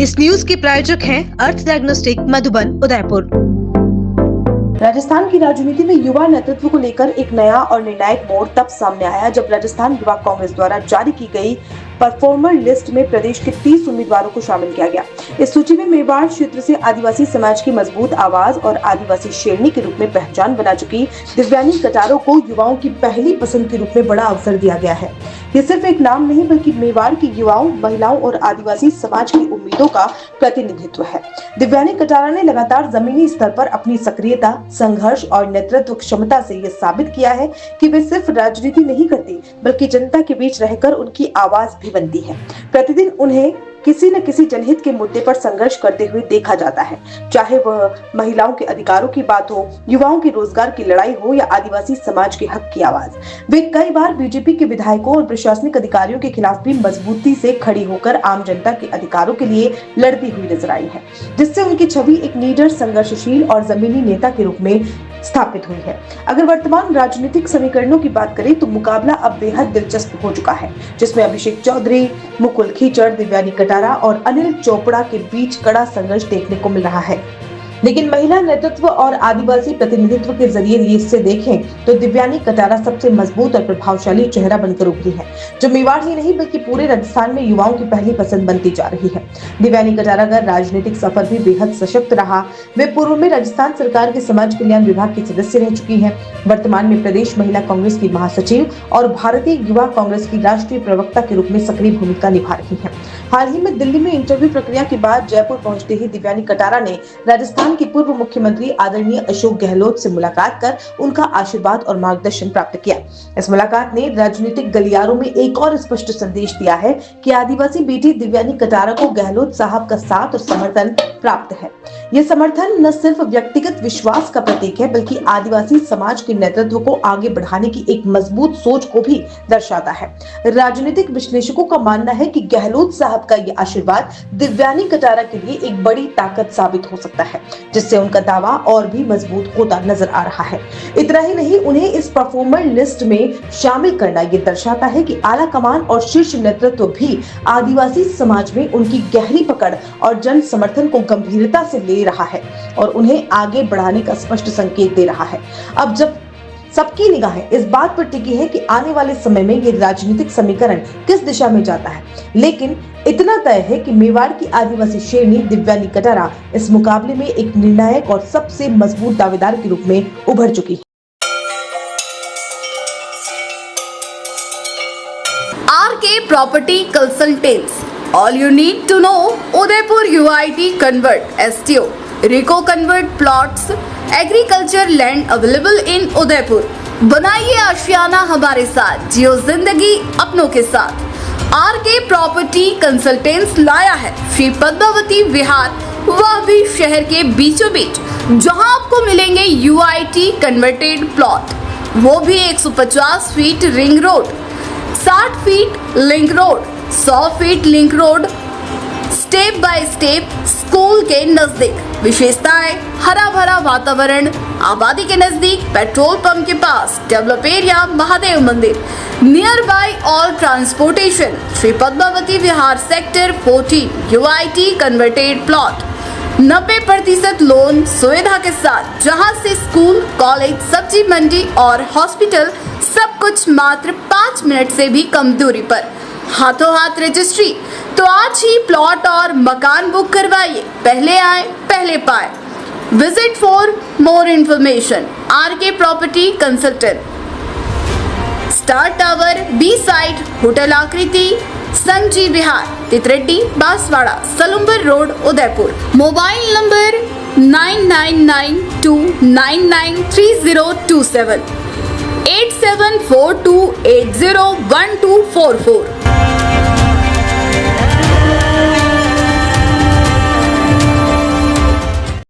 इस न्यूज के प्रायोजक हैं अर्थ डायग्नोस्टिक मधुबन उदयपुर। राजस्थान की राजनीति में युवा नेतृत्व को लेकर एक नया और निर्णायक मोड़ तब सामने आया जब राजस्थान युवा कांग्रेस द्वारा जारी की गई परफॉर्मर लिस्ट में प्रदेश के 30 उम्मीदवारों को शामिल किया गया। इस सूची में मेवाड़ क्षेत्र से आदिवासी समाज की मजबूत आवाज और आदिवासी शेरनी के रूप में पहचान बना चुकी दिव्यानी कटारों को युवाओं की पहली पसंद के रूप में बड़ा अवसर दिया गया है। ये सिर्फ एक नाम नहीं बल्कि मेवाड़ की युवाओं, महिलाओं और आदिवासी समाज की उम्मीदों का प्रतिनिधित्व है। दिव्यानी कटारा ने लगातार जमीनी स्तर पर अपनी सक्रियता, संघर्ष और नेतृत्व क्षमता से ये साबित किया है कि वे सिर्फ राजनीति नहीं करती बल्कि जनता के बीच रहकर उनकी आवाज भी बनती है। प्रतिदिन उन्हें किसी न किसी जनहित के मुद्दे पर संघर्ष करते हुए देखा जाता है, चाहे वह महिलाओं के अधिकारों की बात हो, युवाओं के रोजगार की लड़ाई हो या आदिवासी समाज के हक की आवाज। वे कई बार बीजेपी के विधायकों और प्रशासनिक अधिकारियों के खिलाफ भी मजबूती से खड़ी होकर आम जनता के अधिकारों के लिए लड़ती हुई नजर आई है, जिससे उनकी छवि एक लीडर, संघर्षशील और जमीनी नेता के रूप में स्थापित हुई है। अगर वर्तमान राजनीतिक समीकरणों की बात करें तो मुकाबला अब बेहद दिलचस्प हो चुका है, जिसमें अभिषेक चौधरी, मुकुल खीचड़, दिव्यानी कटारा और अनिल चोपड़ा के बीच कड़ा संघर्ष देखने को मिल रहा है। लेकिन महिला नेतृत्व और आदिवासी प्रतिनिधित्व के जरिए इसे देखें तो दिव्यानी कटारा सबसे मजबूत और प्रभावशाली चेहरा बनकर उभरी है, जो मेवाड़ ही नहीं बल्कि पूरे राजस्थान में युवाओं की पहली पसंद बनती जा रही है। दिव्यानी कटारा का राजनीतिक सफर भी बेहद सशक्त रहा। वे पूर्व में राजस्थान सरकार के समाज कल्याण विभाग की सदस्य रह चुकी है। वर्तमान में प्रदेश महिला कांग्रेस की महासचिव और भारतीय युवा कांग्रेस की राष्ट्रीय प्रवक्ता के रूप में सक्रिय भूमिका निभा रही है। हाल ही में दिल्ली में इंटरव्यू प्रक्रिया के बाद जयपुर पहुंचते ही दिव्यानी कटारा ने राजस्थान के पूर्व मुख्यमंत्री आदरणीय अशोक गहलोत से मुलाकात कर उनका आशीर्वाद और मार्गदर्शन प्राप्त किया। इस मुलाकात ने राजनीतिक गलियारों में एक और स्पष्ट संदेश दिया है कि आदिवासी बेटी दिव्यानी कटारा को गहलोत साहब का साथ और समर्थन प्राप्त है। यह समर्थन न सिर्फ व्यक्तिगत विश्वास का प्रतीक है बल्कि आदिवासी समाज के नेतृत्व को आगे बढ़ाने की एक मजबूत सोच को भी दर्शाता है। राजनीतिक विश्लेषकों का मानना है कि गहलोत साहब का यह आशीर्वाद दिव्यानी कटारा के लिए एक बड़ी ताकत साबित हो सकता है, जिससे उनका दावा और भी मजबूत होता नजर आ रहा है। इतना ही नहीं, उन्हें इस परफॉर्मर लिस्ट में शामिल करना ये दर्शाता है कि आला कमान और शीर्ष नेतृत्व भी आदिवासी समाज में उनकी गहरी पकड़ और जन समर्थन को गंभीरता से ले रहा है और उन्हें आगे बढ़ाने का स्पष्ट संकेत दे रहा है। अब जब सबकी निगाहें इस बात पर टिकी है कि आने वाले समय में ये राजनीतिक समीकरण किस दिशा में जाता है, लेकिन इतना तय है कि मेवाड़ की आदिवासी शेरनी दिव्यानी कटारा इस मुकाबले में एक निर्णायक और सबसे मजबूत दावेदार के रूप में उभर चुकी है। RK Property Consultants. All you need to know: Udaipur UIT Convert STO, Rico Convert Plots, Agriculture Land available in Udaipur. बनाइए आशियाना हमारे साथ, जियो जिंदगी अपनों के साथ। RK Property Consultants लाया है श्री पद्मावती विहार, वह भी शहर के बीचों बीच, जहां आपको मिलेंगे UIT कन्वर्टेड प्लॉट, वो भी 150 feet ring road, 60 feet link road, 100 feet link road, step by step school के नजदीक। विशेषताएं: हरा भरा वातावरण, आबादी के नजदीक, पेट्रोल पंप के पास, डेवलप एरिया, महादेव मंदिर, near by all transportation. Shri Padmavati Vihar sector 14 UIT converted plot, 90% loan सुविधा के साथ, जहां से स्कूल, कॉलेज, सब्जी मंडी और हॉस्पिटल सब कुछ मात्र 5 मिनट से भी कम दूरी पर। हाथों हाथ रजिस्ट्री। तो आज ही प्लॉट और मकान बुक करवाइए, पहले आए पहले पाए। Visit for more information RK property consultant, star tower, B side, hotel Akriti, Sanji Vihar, तितरेड्डी, Banswara, Salumbar road, Udaipur. Mobile number 9992993027, 8742801244।